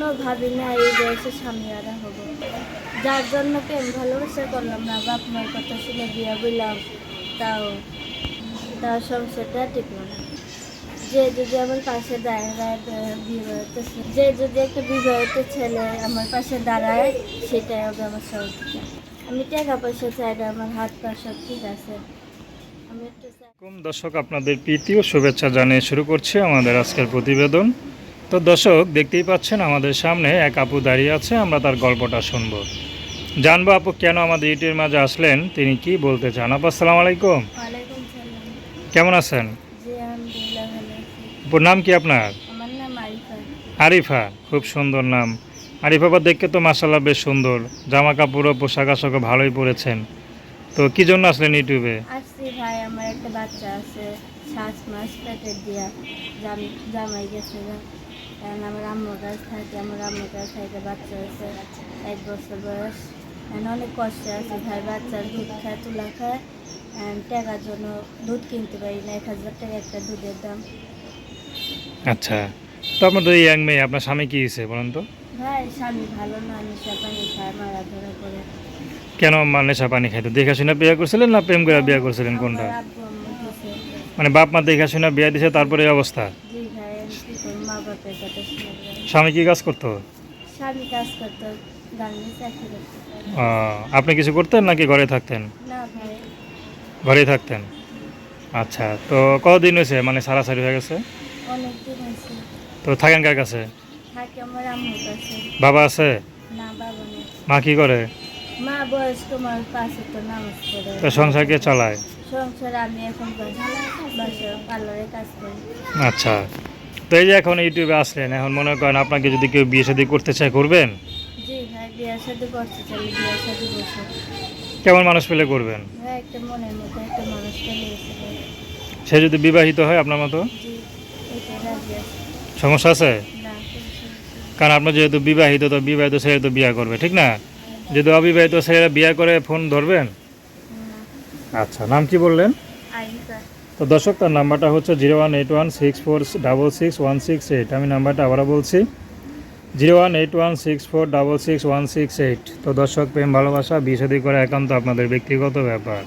কখনো ভাবি না এই বয়সে স্বামী আরা হবো। যার জন্য প্রেম ভালোবাসা করলাম না, বাপ মার কথা শুনে বিয়া বললাম, তাও তাও সংসারটা টিকলো না। যে যদি আমার পাশে দাঁড়ায় বিবাহিত, যে যদি একটা বিবাহিত ছেলে আমার পাশে দাঁড়ায়, সেটাই হবে আমার সহযোগিতা। আমি টাকা পয়সা চাই না, আমার হাত পা সব ঠিক আছে। আমি একটু দর্শক, আপনাদের প্রীতি ও শুভেচ্ছা জানিয়ে শুরু করছি আমাদের আজকের প্রতিবেদন। তো দর্শক, দেখতেই পাচ্ছেন আমাদের সামনে এক আপু দাঁড়িয়ে আছে, আমরা তার গল্পটা শুনবো, জানবো আপু কেন আমাদের ইউটিউবের মাঝে আসলেন, তিনি কি বলতে চান। আপু আসসালামু আলাইকুম, ওয়ালাইকুম সালাম। কেমন আছেন? জি আলহামদুলিল্লাহ ভালো আছি। আপুর নাম কি আপনার? আমার নাম আরিফা। আরিফা, খুব সুন্দর নাম। আরিফা আপা দেখতে তো মাশাআল্লাহ বেশ সুন্দর, জামা কাপড় ও পোশাক আশাকও ভালোই পরেছেন। তো কি জন্য আসলেন ইউটিউবে? আসছি ভাই, আমার একটা বাচ্চা আছে, 7 মাস পেটের দিয়া। জামাই গেছে না, কারণ আমার আম্মুর কাছ থাকে, আমার আম্মুর কাছ থেকে বাচ্চা আছে 1 বছর বয়স। এখন অনেক কষ্টে আছে ভাই, বাচ্চার দুধ খায়, তুলা খায়, টাকার জন্য দুধ কিনতে পারি না। 1000 টাকা একটা দুধের দাম। আচ্ছা, তো আপনার তো ইয়াং মেয়ে, আপনার স্বামী কি হয়েছে বলেন তো? ভাই স্বামী ভালো না, নেশা পানি খায়, মারা ধরা করে। কেন নেশা পানি খাইতো? দেখাশোনা বিয়ে করছিলেন না প্রেম করে বিয়ে করছিলেন, কোনটা? আমার আব্বু আম্মু দিছে। মানে বাপ মা দেখাশোনা বিয়ে দিছে, তারপরে এই অবস্থা? জি ভাই, আমি কি করবো, মা বাপের কথা শুনে ভাই। স্বামী কি কাজ করতো? স্বামী কাজ করতো, গার্মেন্টস চাকরি করতো। আপনি কিছু করতেন নাকি ঘরে থাকতেন? না ভাই। ঘরেই থাকতেন। আচ্ছা, তো কতদিন হয়েছে মানে সারাসারি হয়ে গেছে? অনেক দিন হয়েছে। তো থাকেন কার কাছে? থাকে আমার আম্মুর কাছে। বাবা আছে? না, বাবা নেই। মা কি করে? মা বয়স্ক, মার পাশে তো নামাজ পড়ে। তো সংসার কে চালায়? সংসার আমি এখন বাসায় পার্লারে কাজ করি। আচ্ছা, তো এই যে এখন ইউটিউবে আসলেন, এখন মনে করেন আপনাকে যদি কেউ বিয়ে শাদী করতে চায়, করবেন? জি ভাই, বিয়ের সাথে করতে চাইলে বিয়ের সাথে বসে। কেমন মানুষ পেলে করবেন? ভাই একটা মনের মতো একটা মানুষ পেলে এসে ভাই। সে যদি বিবাহিত হয় আপনার মতো? জি, এটা রাজি আছে। সমস্যা আছে? না, কোনো সমস্যা নেই। কারণ আপনার যেহেতু বিবাহিত, তো বিবাহিত ছেলে তো বিয়ে করবে, ঠিক না? যদি অবিবাহিত ছেলেরা বিয়ে করে, ফোন ধরবেন? না। আচ্ছা, নাম কি বললেন? আইনকা। তো দর্শক, তার নাম্বারটা হচ্ছে 01816466168। আমি নাম্বারটা আবারও বলছি, 01816466168। তো দর্শক, প্রেম ভালোবাসা বিয়ে শাদী করা একান্ত আপনাদের ব্যক্তিগত ব্যাপার।